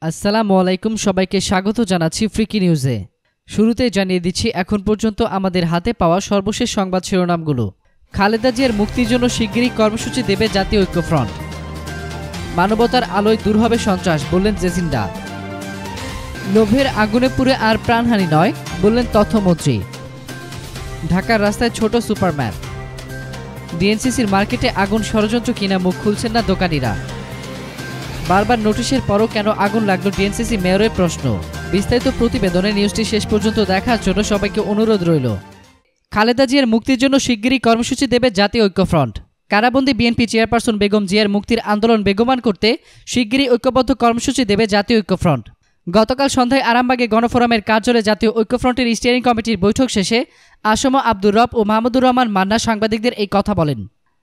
আসসালামু আলাইকুম সবাইকে স্বাগত জানাচ্ছি ফ্রিকি নিউজে। শুরুতেই জানিয়ে দিচ্ছি এখন পর্যন্ত আমাদের হাতে পাওয়া সর্বশেষ সংবাদ শিরোনামগুলো। খালেদা জিয়ার মুক্তির জন্য শিগগিরই কর্মসূচি দেবে জাতীয় ঐক্যফ্রন্ট। মানবতার আলোয় দূর হবে সন্ত্রাস, বললেন জেসিন্ডা। লোভের আগুনে পুড়ে আর প্রাণহানি নয়, বললেন তথ্যমন্ত্রী। ঢাকার রাস্তায় ছোট সুপারম্যান। ডিএনসিসির মার্কেটে আগুন ষড়যন্ত্র কিনা মুখ খুলছেন না দোকানিরা। বারবার নোটিশের পরও কেন আগুন লাগলো ডিএনসিসি মেয়রের প্রশ্ন। বিস্তারিত প্রতিবেদনে নিউজটি শেষ পর্যন্ত দেখার জন্য সবাইকে অনুরোধ রইল। খালেদা জিয়ার মুক্তির জন্য শিগগিরই কর্মসূচি দেবে জাতীয় ঐক্যফ্রন্ট। কারাবন্দী বিএনপি চেয়ারপারসন বেগম জিয়ার মুক্তির আন্দোলন বেগবান করতে শিগগিরই ঐক্যবদ্ধ কর্মসূচি দেবে জাতীয় ঐক্যফ্রন্ট। গতকাল সন্ধ্যায় আরামবাগে গণফোরামের কার্যালয়ে জাতীয় ঐক্যফ্রন্টের স্টিয়ারিং কমিটির বৈঠক শেষে আসম আব্দুর রব ও মাহমুদুর রহমান মান্না সাংবাদিকদের এই কথা বলেন।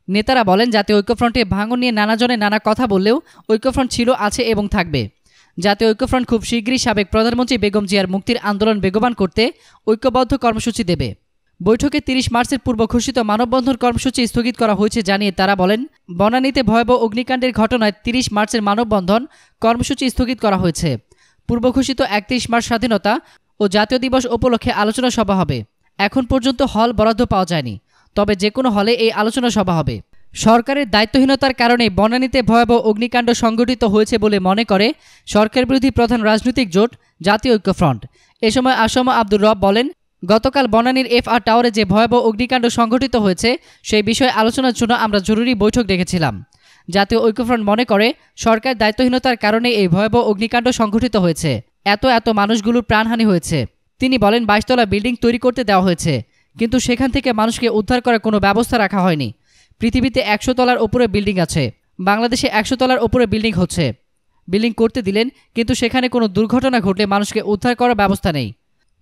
নেতারা বলেন, জাতীয় ঐক্যফ্রন্টে ভাঙন নিয়ে নানাজনে নানা কথা বললেও ঐক্যফ্রন্ট ছিল, আছে এবং থাকবে। জাতীয় ঐক্যফ্রন্ট খুব শীঘ্রই সাবেক প্রধানমন্ত্রী বেগম জিয়ার মুক্তির আন্দোলন বেগবান করতে ঐক্যবদ্ধ কর্মসূচি দেবে। বৈঠকে ৩০ মার্চের পূর্ব ঘোষিত মানববন্ধন কর্মসূচি স্থগিত করা হয়েছে জানিয়ে তারা বলেন, বনানীতে ভয়াবহ অগ্নিকাণ্ডের ঘটনায় ৩০ মার্চের মানববন্ধন কর্মসূচি স্থগিত করা হয়েছে। পূর্ব ঘোষিত ৩১ মার্চ স্বাধীনতা ও জাতীয় দিবস উপলক্ষে আলোচনা সভা হবে। এখন পর্যন্ত হল বরাদ্দ পাওয়া যায়নি, তবে যে কোনো হলে এই আলোচনা সভা হবে। সরকারের দায়িত্বহীনতার কারণে বনানীতে ভয়াবহ অগ্নিকাণ্ড সংঘটিত হয়েছে বলে মনে করে সরকার বিরোধী প্রধান রাজনৈতিক জোট জাতীয় ঐক্যফ্রন্ট। এ সময় আসম আব্দুর রব বলেন, গতকাল বনানীর FR টাওয়ারে যে ভয়াবহ অগ্নিকাণ্ড সংঘটিত হয়েছে সেই বিষয়ে আলোচনার জন্য আমরা জরুরি বৈঠক ডেকেছিলাম। জাতীয় ঐক্যফ্রন্ট মনে করে সরকার দায়িত্বহীনতার কারণে এই ভয়াবহ অগ্নিকাণ্ড সংঘটিত হয়েছে। এত মানুষগুলোর প্রাণহানি হয়েছে। তিনি বলেন, 22 তলা বিল্ডিং তৈরি করতে দেওয়া হয়েছে, কিন্তু সেখান থেকে মানুষকে উদ্ধার করার কোনো ব্যবস্থা রাখা হয়নি। পৃথিবীতে 100 তলার ওপরে বিল্ডিং আছে, বাংলাদেশে 100 তলার ওপরে বিল্ডিং হচ্ছে। বিল্ডিং করতে দিলেন, কিন্তু সেখানে কোনো দুর্ঘটনা ঘটলে মানুষকে উদ্ধার করার ব্যবস্থা নেই।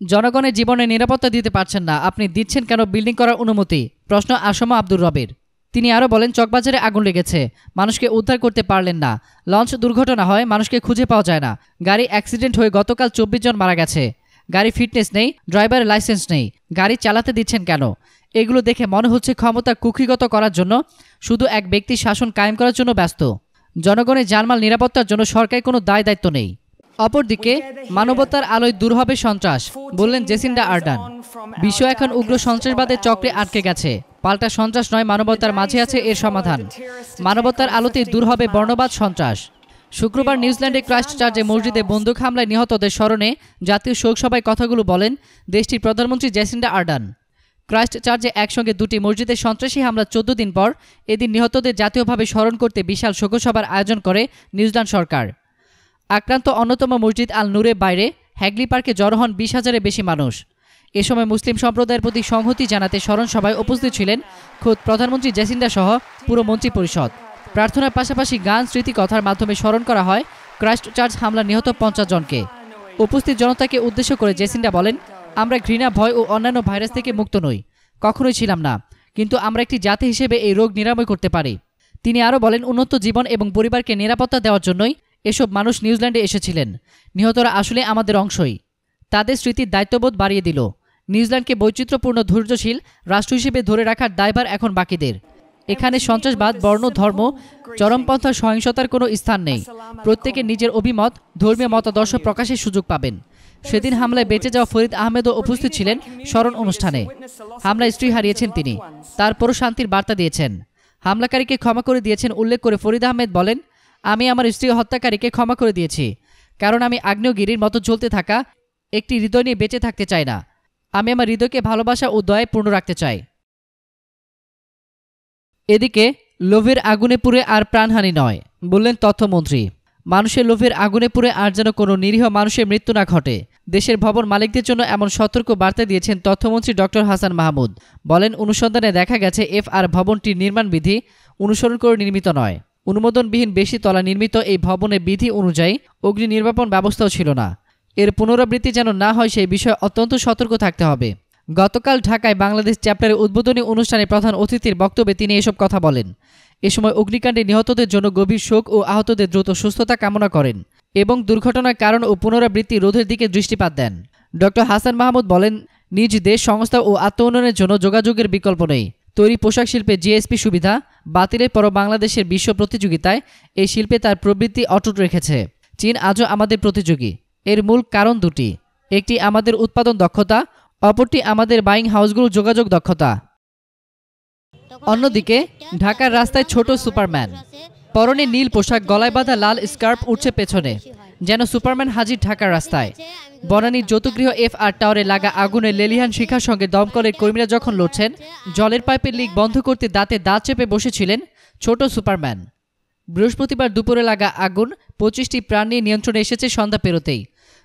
জনগণের জীবনের নিরাপত্তা দিতে পারছেন না, আপনি দিচ্ছেন কেন বিল্ডিং করার অনুমতি? প্রশ্ন আসম আব্দুর রবের। তিনি আরও বলেন, চকবাজারে আগুন লেগেছে, মানুষকে উদ্ধার করতে পারলেন না। লঞ্চ দুর্ঘটনা হয়, মানুষকে খুঁজে পাওয়া যায় না। গাড়ি অ্যাক্সিডেন্ট হয়ে গতকাল 24 জন মারা গেছে। গাড়ি ফিটনেস নেই, ড্রাইভারের লাইসেন্স নেই, গাড়ি চালাতে দিচ্ছেন কেন? এগুলো দেখে মনে হচ্ছে ক্ষমতা কুক্ষিগত করার জন্য, শুধু এক ব্যক্তির শাসন কায়েম করার জন্য ব্যস্ত। জনগণের জানমাল নিরাপত্তার জন্য সরকারের কোনো দায়িত্ব নেই। অপরদিকে মানবতার আলোয় দূর হবে সন্ত্রাস, বললেন জেসিন্ডা আর্ডার্ন। বিশ্ব এখন উগ্র সন্ত্রাসবাদের চক্রে আটকে গেছে। পাল্টা সন্ত্রাস নয়, মানবতার মাঝে আছে এর সমাধান। মানবতার আলোতে দূর হবে বর্ণবাদ, সন্ত্রাস। শুক্রবার নিউজিল্যান্ডে ক্রাইস্ট চার্চে মসজিদে বন্দুক হামলায় নিহতদের স্মরণে জাতীয় শোক সভায় কথাগুলো বলেন দেশটির প্রধানমন্ত্রী জেসিন্ডা আর্ডার্ন। ক্রাইস্ট চার্চে একসঙ্গে দুটি মসজিদে সন্ত্রাসী হামলা 14 দিন পর এদিন নিহতদের জাতীয়ভাবে স্মরণ করতে বিশাল শোকসভার আয়োজন করে নিউজিল্যান্ড সরকার। আক্রান্ত অন্যতম মসজিদ আল নূরের বাইরে হ্যাগলি পার্কে জড়ো হন 20,000-এর বেশি মানুষ। এ সময় মুসলিম সম্প্রদায়ের প্রতি সংহতি জানাতে স্মরণ সভায় উপস্থিত ছিলেন খোদ প্রধানমন্ত্রী জেসিন্ডা সহ পুরো মন্ত্রিপরিষদ। প্রার্থনার পাশাপাশি গান, স্মৃতিকথার মাধ্যমে স্মরণ করা হয় ক্রাইস্ট চার্চ হামলা নিহত 50 জনকে। উপস্থিত জনতাকে উদ্দেশ্য করে জেসিন্ডা বলেন, আমরা ঘৃণা, ভয় ও অন্যান্য ভাইরাস থেকে মুক্ত নই, কখনোই ছিলাম না, কিন্তু আমরা একটি জাতি হিসেবে এই রোগ নিরাময় করতে পারি। তিনি আরও বলেন, উন্নত জীবন এবং পরিবারকে নিরাপত্তা দেওয়ার জন্যই এসব মানুষ নিউজিল্যান্ডে এসেছিলেন। নিহতরা আসলে আমাদের অংশই। তাদের স্মৃতির দায়িত্ববোধ বাড়িয়ে দিল। নিউজিল্যান্ডকে বৈচিত্র্যপূর্ণ ধৈর্যশীল রাষ্ট্র হিসেবে ধরে রাখার দায়ভার এখন বাকিদের। এখানে সন্ত্রাসবাদ, বর্ণ, ধর্ম, চরমপন্থা, সহিংসতার কোনো স্থান নেই। প্রত্যেকে নিজের অভিমত, ধর্মীয় মতাদর্শ প্রকাশের সুযোগ পাবেন। সেদিন হামলায় বেঁচে যাওয়া ফরিদ আহমেদও উপস্থিত ছিলেন স্মরণ অনুষ্ঠানে। হামলায় স্ত্রী হারিয়েছেন তিনি, তারপরও শান্তির বার্তা দিয়েছেন। হামলাকারীকে ক্ষমা করে দিয়েছেন উল্লেখ করে ফরিদ আহমেদ বলেন, আমি আমার স্ত্রী হত্যাকারীকে ক্ষমা করে দিয়েছি, কারণ আমি আগ্নেয়গিরির মতো জ্বলতে থাকা একটি হৃদয় নিয়ে বেঁচে থাকতে চাই না। আমি আমার হৃদয়কে ভালোবাসা ও দয়ায় পূর্ণ রাখতে চাই। এদিকে লোভের আগুনে পুড়ে আর প্রাণহানি নয়, বললেন তথ্যমন্ত্রী। মানুষের লোভের আগুনে পুড়ে আর যেন কোনো নিরীহ মানুষের মৃত্যু না ঘটে, দেশের ভবন মালিকদের জন্য এমন সতর্ক বার্তা দিয়েছেন তথ্যমন্ত্রী ডক্টর হাসান মাহমুদ। বলেন, অনুসন্ধানে দেখা গেছে FR ভবনটির নির্মাণ বিধি অনুসরণ করে নির্মিত নয়। অনুমোদনবিহীন বেশি তলা নির্মিত এই ভবনের বিধি অনুযায়ী অগ্নি নির্বাপন ব্যবস্থাও ছিল না। এর পুনরাবৃত্তি যেন না হয় সেই বিষয়ে অত্যন্ত সতর্ক থাকতে হবে। গতকাল ঢাকায় বাংলাদেশ চ্যাপ্টারের উদ্বোধনী অনুষ্ঠানে প্রধান অতিথির বক্তব্যে তিনি এসব কথা বলেন। এ সময় অগ্নিকাণ্ডে নিহতদের জন্য গভীর শোক ও আহতদের দ্রুত সুস্থতা কামনা করেন এবং দুর্ঘটনার কারণ ও পুনরাবৃত্তি রোধের দিকে দৃষ্টিপাত দেন। ডক্টর হাসান মাহমুদ বলেন, নিজ দেশ, সংস্থা ও আত্ম উন্নয়নের জন্য যোগাযোগের বিকল্প নেই। তৈরি পোশাক শিল্পে জিএসপি সুবিধা বাতিলের পরও বাংলাদেশের বিশ্ব প্রতিযোগিতায় এই শিল্পে তার প্রবৃত্তি অটুট রেখেছে। চীন আজও আমাদের প্রতিযোগী। এর মূল কারণ দুটি, একটি আমাদের উৎপাদন দক্ষতা, অপরটি আমাদের বাইং হাউসগুলোর যোগাযোগ দক্ষতা। অন্যদিকে ঢাকার রাস্তায় ছোট সুপারম্যান, পরনে নীল পোশাক, গলায় বাঁধা লাল স্কার্ফ উঠছে পেছনে, যেন সুপারম্যান হাজির ঢাকার রাস্তায়। বনানীর যৌতুগৃহ FR টাওয়ারে লাগা আগুনে লেলিহান শিখার সঙ্গে দমকলের কর্মীরা যখন লড়ছেন, জলের পাইপের লিক বন্ধ করতে দাঁতে দাঁত চেপে বসেছিলেন ছোট সুপারম্যান। বৃহস্পতিবার দুপুরে লাগা আগুন 25টি প্রাণ নিয়ে নিয়ন্ত্রণে এসেছে সন্ধ্যা পেরোতেই।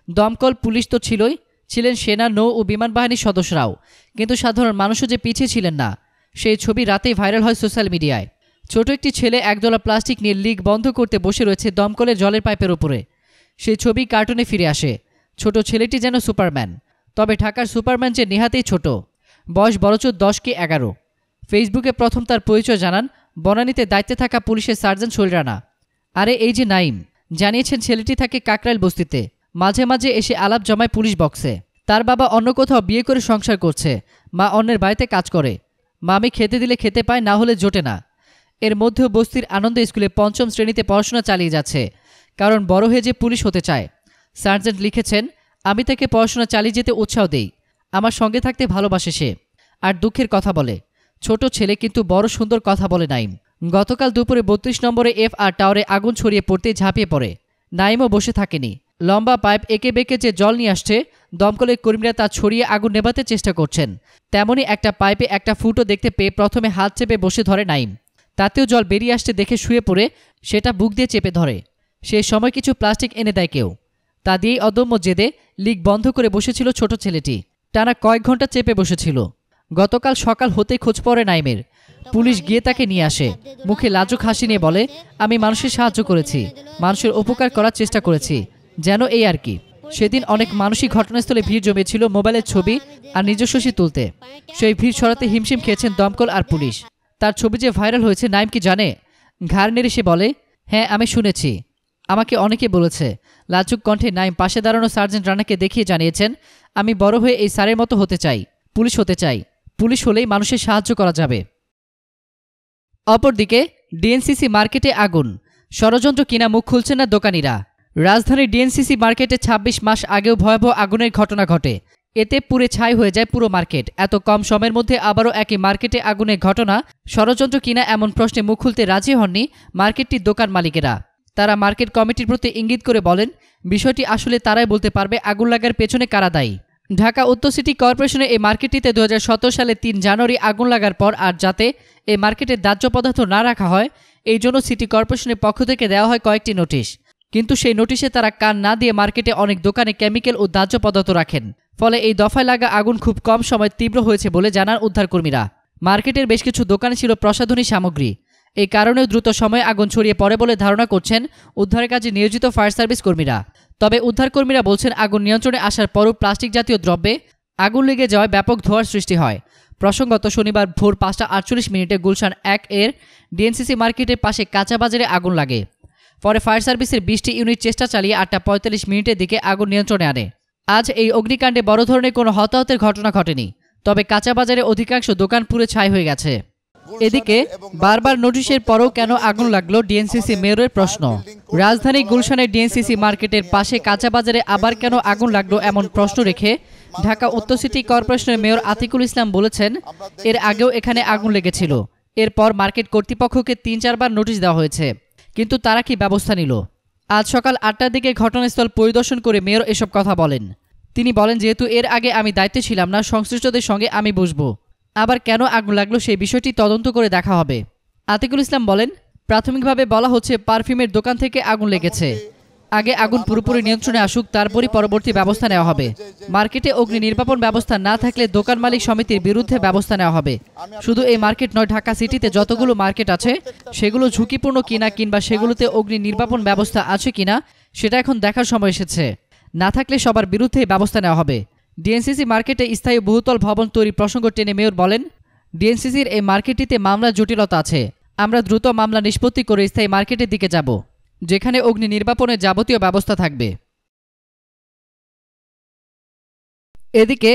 দমকল, পুলিশ তো ছিলই, ছিলেন সেনা, নৌ ও বিমান বাহিনীর সদস্যরাও। কিন্তু সাধারণ মানুষও যে পিছিয়ে ছিলেন না, সেই ছবি রাতেই ভাইরাল হয় সোশ্যাল মিডিয়ায়। ছোট একটি ছেলে একদলা প্লাস্টিক নিয়ে লিক বন্ধ করতে বসে রয়েছে দমকলের জলের পাইপের উপরে। সেই ছবি কার্টুনে ফিরে আসে। ছোট ছেলেটি যেন সুপারম্যান, তবে ঢাকার সুপারম্যান যে নেহাতেই ছোট, বয়স বড়জোর 10 কি 11। ফেসবুকে প্রথম তার পরিচয় জানান বনানীতে দায়িত্বে থাকা পুলিশের সার্জেন্ট শৈল রানা। আরে এই যে নাইম, জানিয়েছেন ছেলেটি থাকে কাকরাইল বস্তিতে। মাঝে মাঝে এসে আলাপ জমায় পুলিশ বক্সে। তার বাবা অন্য কোথাও বিয়ে করে সংসার করছে, মা অন্যের বাড়িতে কাজ করে। মামি খেতে দিলে খেতে পায়, না হলে জোটে না। এর মধ্যেও বস্তির আনন্দ স্কুলে 5ম শ্রেণীতে পড়াশোনা চালিয়ে যাচ্ছে, কারণ বড় হয়ে যে পুলিশ হতে চায়। সার্জেন্ট লিখেছেন, আমি তাকে পড়াশোনা চালিয়ে যেতে উৎসাহ দেই, আমার সঙ্গে থাকতে ভালোবাসে সে। আর দুঃখের কথা বলে, ছোট ছেলে কিন্তু বড় সুন্দর কথা বলে নাইম। গতকাল দুপুরে 32 নম্বরে FR টাওয়ারে আগুন ছড়িয়ে পড়তেই ঝাঁপিয়ে পড়ে। নাইমও বসে থাকেনি। লম্বা পাইপ এঁকে বেঁকে যে জল নিয়ে আসছে, দমকলের কর্মীরা তা ছড়িয়ে আগুন নেভাতে চেষ্টা করছেন। তেমনই একটা পাইপে একটা ফুটো দেখতে পেয়ে প্রথমে হাত চেপে বসে ধরে নাইম। তাতেও জল বেরিয়ে আসতে দেখে শুয়ে পড়ে সেটা বুক দিয়ে চেপে ধরে। সেই সময় কিছু প্লাস্টিক এনে দেয় কেউ। তা দিয়েই অদম্য জেদে লিক বন্ধ করে বসেছিল ছোট ছেলেটি। টানা কয়েক ঘন্টা চেপে বসেছিল। গতকাল সকাল হতেই খোঁজ পড়ে নাইমের। পুলিশ গিয়ে তাকে নিয়ে আসে। মুখে লাজুক হাসি নিয়ে বলে, আমি মানুষের সাহায্য করেছি, মানুষের উপকার করার চেষ্টা করেছি, যেন এই আর কি। সেদিন অনেক মানুষই ঘটনাস্থলে ভিড় জমিয়েছিল মোবাইলের ছবি আর নিজস্বী তুলতে। সেই ভিড় সরাতে হিমশিম খেয়েছেন দমকল আর পুলিশ। তার ছবি যে ভাইরাল হয়েছে নাইম কি জানে? ঘাড় নেড়ে সে বলে, হ্যাঁ আমি শুনেছি, আমাকে অনেকে বলেছে। লাজুক কণ্ঠে নাইম পাশে দাঁড়ানো সার্জেন্ট রানাকে দেখিয়ে জানিয়েছেন, আমি বড় হয়ে এই স্যারের মতো হতে চাই, পুলিশ হতে চাই। পুলিশ হলেই মানুষের সাহায্য করা যাবে। অপরদিকে ডিএনসিসি মার্কেটে আগুন, ষড়যন্ত্র কিনা মুখ খুলছেন না দোকানিরা। রাজধানীর ডিএনসিসি মার্কেটে 26 মাস আগেও ভয়াবহ আগুনের ঘটনা ঘটে। এতে পুড়ে ছাই হয়ে যায় পুরো মার্কেট। এত কম সময়ের মধ্যে আবারও একই মার্কেটে আগুনের ঘটনা, ষড়যন্ত্র কিনা এমন প্রশ্নে মুখ খুলতে রাজি হননি মার্কেটটির দোকান মালিকেরা। তারা মার্কেট কমিটির প্রতি ইঙ্গিত করে বলেন, বিষয়টি আসলে তারাই বলতে পারবে আগুন লাগার পেছনে কারা দায়ী। ঢাকা উত্তর সিটি কর্পোরেশনের এই মার্কেটটিতে 2017 সালে 3 জানুয়ারি আগুন লাগার পর আর যাতে এই মার্কেটে দাহ্য পদার্থ না রাখা হয়, এই জন্য সিটি কর্পোরেশনের পক্ষ থেকে দেওয়া হয় কয়েকটি নোটিশ। কিন্তু সেই নোটিশে তারা কান না দিয়ে মার্কেটে অনেক দোকানে কেমিক্যাল ও দাহ্য পদার্থ রাখেন। ফলে এই দফায় লাগা আগুন খুব কম সময় তীব্র হয়েছে বলে জানান উদ্ধারকর্মীরা। মার্কেটের বেশ কিছু দোকানে ছিল প্রসাধনী সামগ্রী। এই কারণেও দ্রুত সময়ে আগুন ছড়িয়ে পড়ে বলে ধারণা করছেন উদ্ধারের কাজে নিয়োজিত ফায়ার সার্ভিস কর্মীরা। তবে উদ্ধারকর্মীরা বলছেন, আগুন নিয়ন্ত্রণে আসার পরও প্লাস্টিক জাতীয় দ্রব্যে আগুন লেগে যাওয়ায় ব্যাপক ধোঁয়ার সৃষ্টি হয়। প্রসঙ্গত শনিবার ভোর 5টা 48 মিনিটে গুলশান 1 এর ডিএনসিসি মার্কেটের পাশে কাঁচা বাজারে আগুন লাগে। পরে ফায়ার সার্ভিসের 20টি ইউনিট চেষ্টা চালিয়ে 8টা 45 মিনিটের দিকে আগুন নিয়ন্ত্রণে আনে। আজ এই অগ্নিকাণ্ডে বড় ধরনের কোনো হতাহতের ঘটনা ঘটেনি, তবে কাঁচা বাজারে অধিকাংশ দোকান পুড়ে ছাই হয়ে গেছে। এদিকে বারবার নোটিশের পরও কেন আগুন লাগলো ডিএনসিসি মেয়রের প্রশ্ন। রাজধানী গুলশানের ডিএনসিসি মার্কেটের পাশে কাঁচা বাজারে আবার কেন আগুন লাগলো এমন প্রশ্ন রেখে ঢাকা উত্তর সিটি কর্পোরেশনের মেয়র আতিকুল ইসলাম বলেছেন, এর আগেও এখানে আগুন লেগেছিল। এরপর মার্কেট কর্তৃপক্ষকে 3-4 বার নোটিশ দেওয়া হয়েছে, কিন্তু তারা কি ব্যবস্থা নিল? আজ সকাল 8টার দিকে ঘটনাস্থল পরিদর্শন করে মেয়র এসব কথা বলেন। তিনি বলেন, যেহেতু এর আগে আমি দায়িত্বে ছিলাম না, সংশ্লিষ্টদের সঙ্গে আমি বসবো। আবার কেন আগুন লাগলো সেই বিষয়টি তদন্ত করে দেখা হবে। আতিকুল ইসলাম বলেন, প্রাথমিকভাবে বলা হচ্ছে পারফিউমের দোকান থেকে আগুন লেগেছে। আগে আগুন পুরোপুরি নিয়ন্ত্রণে আসুক, তারপরই পরবর্তী ব্যবস্থা নেওয়া হবে। মার্কেটে অগ্নি নির্বাপন ব্যবস্থা না থাকলে দোকান মালিক সমিতির বিরুদ্ধে ব্যবস্থা নেওয়া হবে। শুধু এই মার্কেট নয়, ঢাকা সিটিতে যতগুলো মার্কেট আছে সেগুলো ঝুঁকিপূর্ণ কিনা কিংবা সেগুলোতে অগ্নি নির্বাপন ব্যবস্থা আছে কিনা সেটা এখন দেখার সময় এসেছে। না থাকলে সবার বিরুদ্ধে ব্যবস্থা নেওয়া হবে। ডিএনসিসি মার্কেটে স্থায়ী বহুতল ভবন তৈরি প্রসঙ্গ টেনে মেয়র বলেন, ডিএনসিসির এই মার্কেটটিতে মামলার জটিলতা আছে। আমরা দ্রুত মামলা নিষ্পত্তি করে স্থায়ী মার্কেটের দিকে যাব, যেখানে অগ্নি নির্বাপনের যাবতীয় ব্যবস্থা থাকবে। এদিকে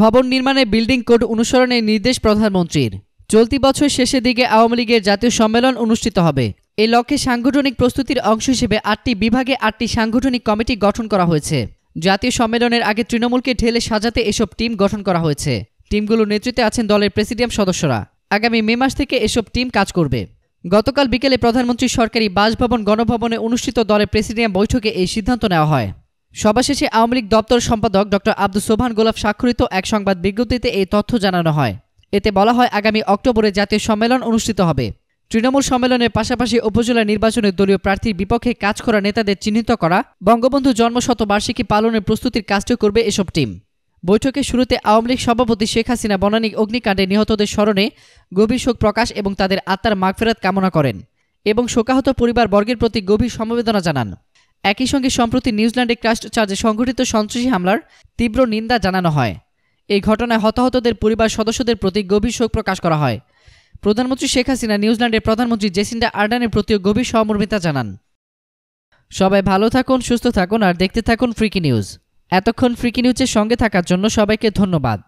ভবন নির্মাণে বিল্ডিং কোড অনুসরণের নির্দেশ প্রধানমন্ত্রীর। চলতি বছর শেষের দিকে আওয়ামী লীগের জাতীয় সম্মেলন অনুষ্ঠিত হবে। এই লক্ষ্যে সাংগঠনিক প্রস্তুতির অংশ হিসেবে 8টি বিভাগে 8টি সাংগঠনিক কমিটি গঠন করা হয়েছে। জাতীয় সম্মেলনের আগে তৃণমূলকে ঢেলে সাজাতে এসব টিম গঠন করা হয়েছে। টিমগুলোর নেতৃত্বে আছেন দলের প্রেসিডিয়াম সদস্যরা। আগামী মে মাস থেকে এসব টিম কাজ করবে। গতকাল বিকেলে প্রধানমন্ত্রীর সরকারি বাসভবন গণভবনে অনুষ্ঠিত দলের প্রেসিডিয়াম বৈঠকে এই সিদ্ধান্ত নেওয়া হয়। সভা শেষে আওয়ামী লীগ দপ্তর সম্পাদক ডক্টর আব্দুস সোবহান গোলাপ স্বাক্ষরিত এক সংবাদ বিজ্ঞপ্তিতে এই তথ্য জানানো হয়। এতে বলা হয়, আগামী অক্টোবরে জাতীয় সম্মেলন অনুষ্ঠিত হবে। তৃণমূল সম্মেলনের পাশাপাশি উপজেলা নির্বাচনে দলীয় প্রার্থীর বিপক্ষে কাজ করা নেতাদের চিহ্নিত করা, বঙ্গবন্ধু জন্মশতবার্ষিকী পালনের প্রস্তুতির কাজটিও করবে এসব টিম। বৈঠকের শুরুতে আওয়ামী লীগ সভাপতি শেখ হাসিনা বনানী অগ্নিকাণ্ডে নিহতদের স্মরণে গভীর শোক প্রকাশ এবং তাদের আত্মার মাগফিরাত কামনা করেন এবং শোকাহত পরিবারবর্গের প্রতি গভীর সমবেদনা জানান। একই সঙ্গে সম্প্রতি নিউজিল্যান্ডে ক্রাইস্ট চার্চে সংঘটিত সন্ত্রাসী হামলার তীব্র নিন্দা জানানো হয়। এই ঘটনায় হতাহতদের পরিবার সদস্যদের প্রতি গভীর শোক প্রকাশ করা হয়। প্রধানমন্ত্রী শেখ হাসিনা নিউজিল্যান্ডের প্রধানমন্ত্রী জেসিন্ডা আর্ডানের প্রতিও গভীর সহমর্মিতা জানান। সবাই ভালো থাকুন, সুস্থ থাকুন আর দেখতে থাকুন ফ্রিকি নিউজ। এতক্ষণ ফ্রিকি নিউজের সঙ্গে থাকার জন্য সবাইকে ধন্যবাদ।